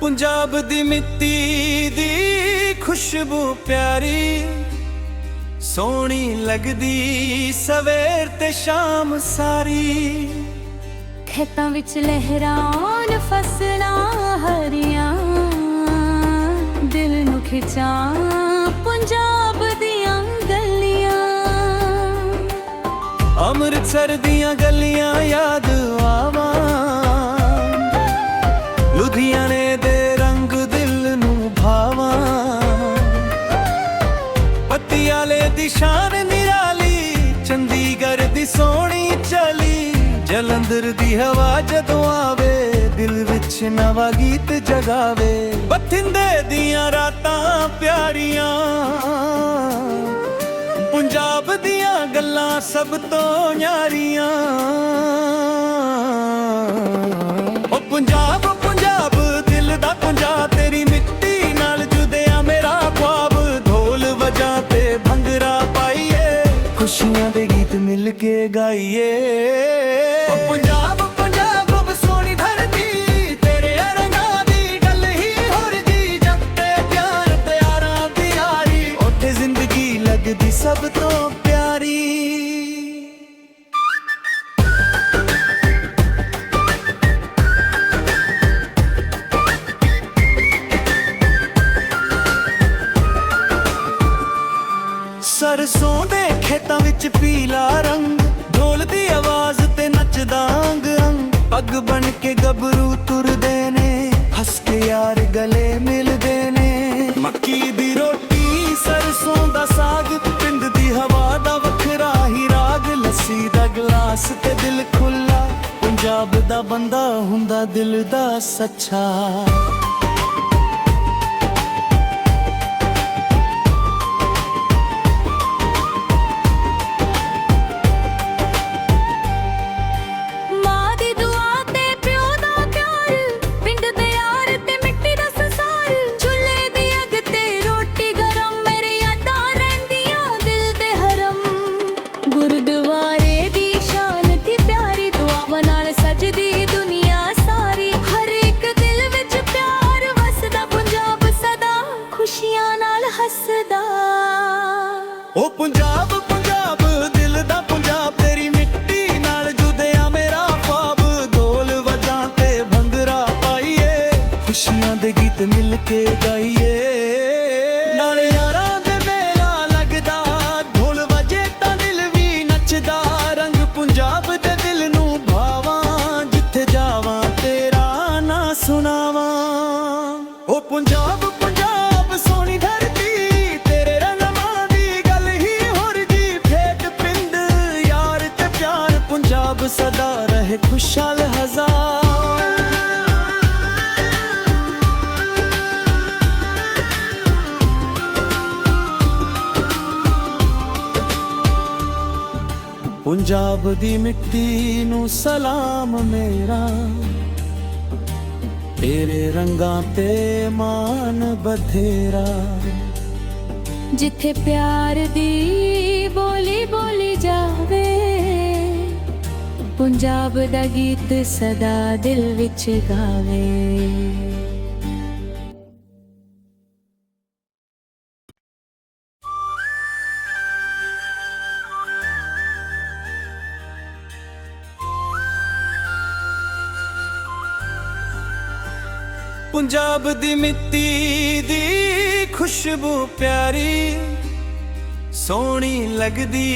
पंजाब दी मिट्टी दी खुशबू प्यारी सोहनी लगदी सवेर ते शाम सारी। खेतां विच लहराउन फसलां हरियां दिल नूं खिचां पंजाब दियां गलियां। अमृतसर दियां गलियां याद आवां लुधियाने दे रंग दिल नूं भावां। पटियाले दी शान निराली चंडीगढ़ दी सोहनी चली। जलंधर दी हवा जदों आवे दिल विच नवा गीत जगावे। बठिंडे दियां रातां प्यारियां पंजाब दियां गल्लां सब तो न्यारियां। ओ पंजाब पंजाब दिल दा पंजाब तेरी मिट्टी नाल जुदिया मेरा ख्वाब। ढोल वजा ते भंगड़ा पाइए खुशियां दे गीत मिल के गाइए। ओ पंजाब पंजाब सोहनी धरती तेरे रंगां दी गल ही होर जी। जगते प्यार प्यारां दी यारी ओथे जिंदगी लगदी सब तो प्यारी। सरसों दे खेतां विच पीला रंग ढोल दी आवाज ते नचदा अंग अंग। पग बन के गबरू तुरदे ने हस के यार गले मिलदे ने। मक्की दी रोटी सरसों दा साग पिंड दी हवा दा वखरा ही राग। लस्सी दा गिलास ते दिल खुला पंजाब दा बंदा हुंदा दिल दा सच्चा। ओ पंजाब पंजाब दिल दा पंजाब तेरी मिट्टी नाल जुदिया मेरा ख्वाब। ढोल वजां ते भंगड़ा पाइए खुशियां दे गीत मिल के गाइए। नाले यारां दे मेला लगदा ढोल वजे तां दिल भी नचदा। रंग पंजाब दे दिल नूं भावां जिथे जावां तेरा ना सुनावां। ओ पंजाब पंजाब सोहनी धरती तेरे रंगां दी गल ही होर जी। फेट पिंड यार ते प्यार पंजाब सदा रहे खुशहाल हजार। पंजाब दी मिट्टी नूं सलाम मेरा तेरे रंगां ते मान बथेरा। जिथे प्यार दी बोली बोली जावे पंजाब दा गीत सदा दिल विच गावे। पंजाब दी मिट्टी दी खुशबू प्यारी सोहनी लगदी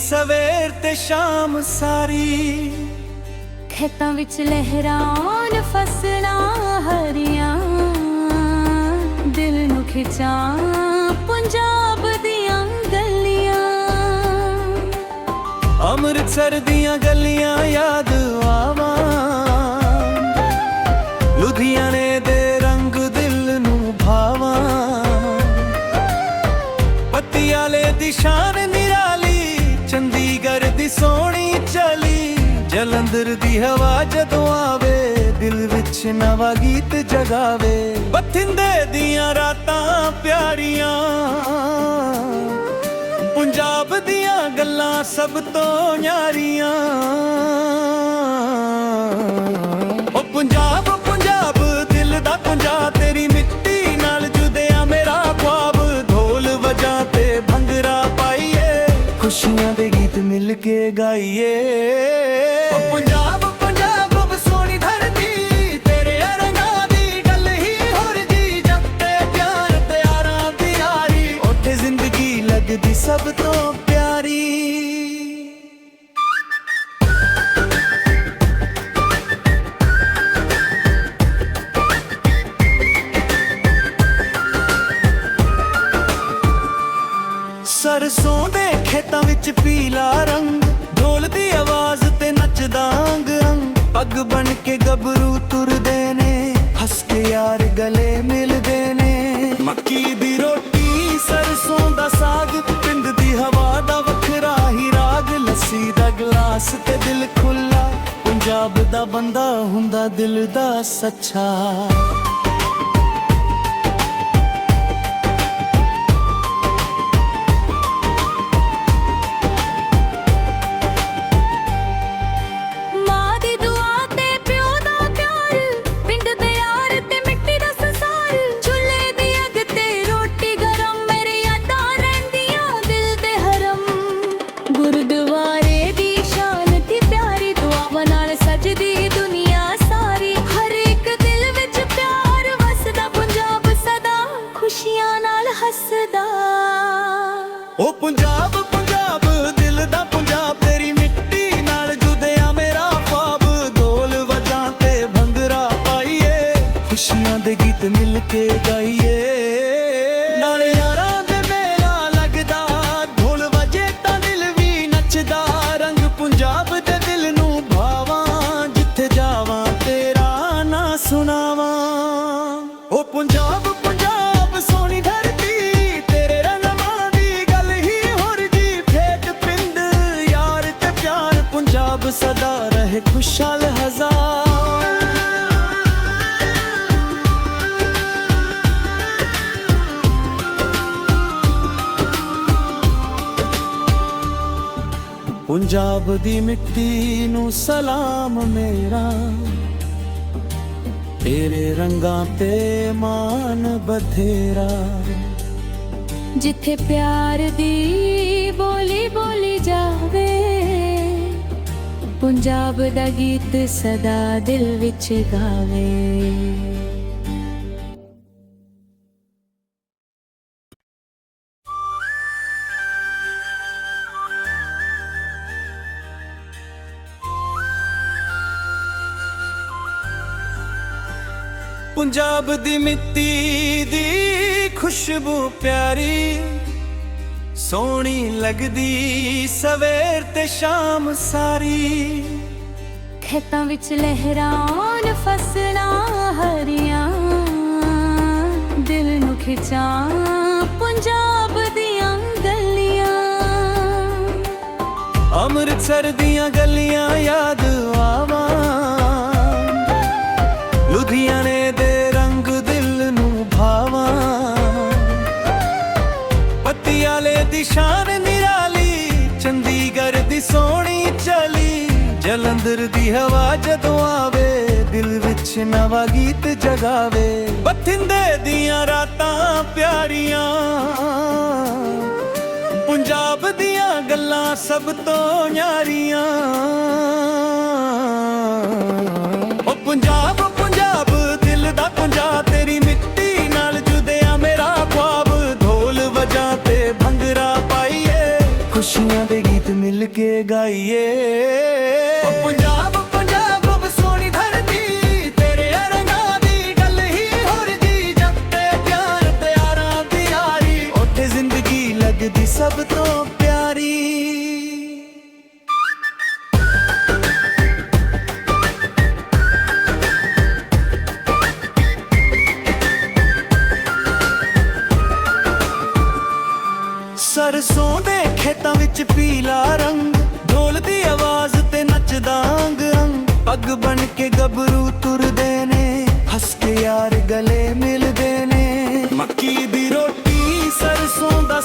सवेर ते शाम सारी। खेतां विच लहराउन फसलां हरियां दिल नूं खिचां पंजाब दियां गलियां। अमृतसर दियां गलियां याद आवां लुधियाने दे रंग दिल नूं भावां। पटियाले दी शान निराली चंडीगढ़ दी सोहनी चली। जलंधर दी हवा जदों आवे दिल विच नवा गीत जगावे। बठिंडे दियां रातां प्यारियां पंजाब दियां गल्लां सब तो न्यारियां। ओ पंजाब पंजाब दिल दा पंजाब ਖੁਸ਼ੀਆਂ ਦੇ ਗੀਤ ਮਿਲ ਕੇ ਗਾਈਏ। ਓ ਪੰਜਾਬ ਪੰਜਾਬ ਰੱਬ ਸੋਹਣੀ ਧਰਤੀ, ਤੇਰੇ ਰੰਗਾਂ ਦੀ ਗੱਲ ਹੀ ਹੋਰ ਜੀ। ਜੱਟ ਤੇ ਪਿਆਰ ਤਿਆਰਾਂ ਦੀ ਯਾਰੀ, ਉੱਥੇ ਜ਼ਿੰਦਗੀ ਲੱਗਦੀ ਸਭ ਤੋਂ ਪਿਆਰੀ। ਸਰਸੋਂ ਦੇ ਖੇਤਾਂ ਵਿੱਚ ਪੀਲਾ ਰੰਗ, ਢੋਲ ਦੀ ਆਵਾਜ਼ ਤੇ ਨੱਚਦਾ ਅੰਗ ਅੰਗ। ਪੱਗ ਬਣ ਕੇ ਗੱਭਰੂ ਤੁਰਦੇ ਨੇ, ਹੱਸ ਕੇ ਯਾਰ ਗਲੇ ਮਿਲਦੇ ਨੇ। ਮੱਕੀ ਦੀ ਰੋਟੀ ਸਰਸੋਂ ਦਾ ਸਾਗ, ਪਿੰਡ ਦੀ ਹਵਾ ਦਾ ਵੱਖਰਾ ਹੀ ਰਾਗ। ਲੱਸੀ ਦਾ ਗਲਾਸ ਤੇ ਦਿਲ ਖੁੱਲਾ, ਪੰਜਾਬ ਦਾ ਬੰਦਾ ਹੁੰਦਾ ਦਿਲ ਦਾ ਸੱਚਾ। ਗੁਰਦੁਆਰੇ ਦੀ ਸ਼ਾਂਤੀ ਪਿਆਰੀ, ਦੁਆਵਾਂ ਨਾਲ ਸਜਦੀ ਦੁਨੀਆ ਸਾਰੀ। ਹਰ ਇੱਕ ਦਿਲ ਵਿੱਚ ਪਿਆਰ ਵਸਦਾ, ਪੰਜਾਬ ਸਦਾ ਖੁਸ਼ੀਆਂ ਨਾਲ ਹੱਸਦਾ। ਓ ਪੰਜਾਬ ਪੰਜਾਬ ਦਿਲ ਦਾ ਪੰਜਾਬ, ਤੇਰੀ ਮਿੱਟੀ ਨਾਲ ਜੁੜਿਆ ਮੇਰਾ ख्वाब। ਢੋਲ ਵਜਾਂ ਤੇ ਭੰਗੜਾ ਪਾਈਏ, ਖੁਸ਼ੀਆਂ ਦੇ ਗੀਤ ਮਿਲ ਕੇ ਗਾਈਏ। ਨਾਲੇ ਯਾਰਾਂ ਦੇ ਮੇਲਾ ਲੱਗਦਾ, ਢੋਲ ਵਜੇ ਤਾਂ ਦਿਲ ਵੀ ਨੱਚਦਾ। ਰੰਗ ਪੰਜਾਬ ਦੇ ਦਿਲ ਨੂੰ ਭਾਵਾਂ, ਜਿੱਥੇ ਜਾਵਾਂ ਤੇਰਾ ਨਾਂ ਸੁਣਾਵਾਂ। ਓ ਪੰਜਾਬ ਪੰਜਾਬ ਸੋਹਣੀ ਧਰਤੀ, ਤੇਰੇ ਰੰਗਾਂ ਦੀ ਗੱਲ ਹੀ ਹੋਰ ਜੀ। ਠੇਠ ਪਿੰਡ ਯਾਰ ਤੇ ਪਿਆਰ, ਪੰਜਾਬ ਸਦਾ ਰਹੇ ਖੁਸ਼ਹਾਲ ਹਜ਼ਾਰ। ਪੰਜਾਬ ਦੀ ਮਿੱਟੀ ਨੂੰ ਸਲਾਮ ਮੇਰਾ, ਤੇਰੇ ਰੰਗਾਂ ਤੇ ਮਾਣ ਬਥੇਰਾ। ਜਿੱਥੇ ਪਿਆਰ ਦੀ ਬੋਲੀ ਬੋਲੀ ਜਾਵੇ, ਪੰਜਾਬ ਦਾ ਗੀਤ ਸਦਾ ਦਿਲ ਵਿੱਚ ਗਾਵੇ। ਪੰਜਾਬ ਦੀ ਮਿੱਟੀ ਦੀ ਖੁਸ਼ਬੂ ਪਿਆਰੀ, ਸੋਹਣੀ ਲੱਗਦੀ ਸਵੇਰ ਤੇ ਸ਼ਾਮ ਸਾਰੀ। ਖੇਤਾਂ ਵਿੱਚ ਲਹਿਰਾਉਣ ਫਸਲਾਂ ਹਰੀਆਂ, ਦਿਲ ਨੂੰ ਖਿਚਾਂ ਪੰਜਾਬ ਦੀਆਂ ਗਲੀਆਂ। ਅੰਮ੍ਰਿਤਸਰ ਦੀਆਂ ਗਲੀਆਂ ਯਾਦ ਆਵਾਂ, ਲੁਧਿਆਣੇ ਦੇ ਰੰਗ ਦਿਲ ਨੂੰ ਭਾਵਾਂ। ਪਟਿਆਲੇ ਦੀ ਸ਼ਾਨ ਨਿਰਾਲੀ, ਚੰਡੀਗੜ੍ਹ ਦੀ ਸੋਹਣੀ ਚਲੀ। ਜਲੰਧਰ ਦੀ ਹਵਾ ਜਦੋਂ ਆਵੇ, ਦਿਲ ਵਿੱਚ ਨਵਾਂ ਗੀਤ ਜਗਾਵੇ। ਬਠਿੰਡੇ ਦੀਆਂ ਰਾਤਾਂ ਪਿਆਰੀਆਂ, ਪੰਜਾਬ ਦੀਆਂ ਗੱਲਾਂ ਸਭ ਤੋਂ ਨਿਆਰੀਆਂ। ਓ ਪੰਜਾਬ ਪੰਜਾਬ ਦਿਲ ਦਾ ਪੰਜਾਬ, ਤੇਰੀ ਮਿੱਟੀ ਨਾਲ ਜੁੜਿਆ ਮੇਰਾ ख्वाब। ਢੋਲ ਵਜਾਂ ਤੇ ਭੰਗੜਾ ਪਾਈਏ, ਖੁਸ਼ੀਆਂ ਦੇ ਗੀਤ ਮਿਲ ਕੇ ਗਾਈਏ। ਓ ਪੰਜਾਬ ਪੰਜਾਬ ਰੱਬ ਸੋਹਣੀ ਧਰਤੀ, ਤੇਰੇ ਰੰਗਾਂ ਦੀ ਗੱਲ ਹੀ ਹੋਰ ਜੀ। ਜੱਟ ਤੇ ਪਿਆਰ ਤਿਆਰਾਂ ਦੀ ਯਾਰੀ, ਉੱਥੇ ਜ਼ਿੰਦਗੀ ਲੱਗਦੀ ਸਭ ਤੋਂ ਪਿਆਰੀ। ਸਰਸੋਂ ਦੇ ਖੇਤਾਂ ਵਿੱਚ ਪੀਲਾ ਰੰਗ, ਢੋਲ ਦੀ ਆਵਾਜ਼ ਤੇ ਨੱਚਦਾ ਅੰਗ ਅੰਗ। ਪੱਗ ਬਣ ਕੇ ਗੱਭਰੂ ਤੁਰਦੇ ਨੇ, ਹੱਸ ਕੇ ਯਾਰ ਗਲੇ ਮਿਲਦੇ ਨੇ। ਮੱਕੀ ਦੀ ਰੋਟੀ ਸਰਸੋਂ ਦਾ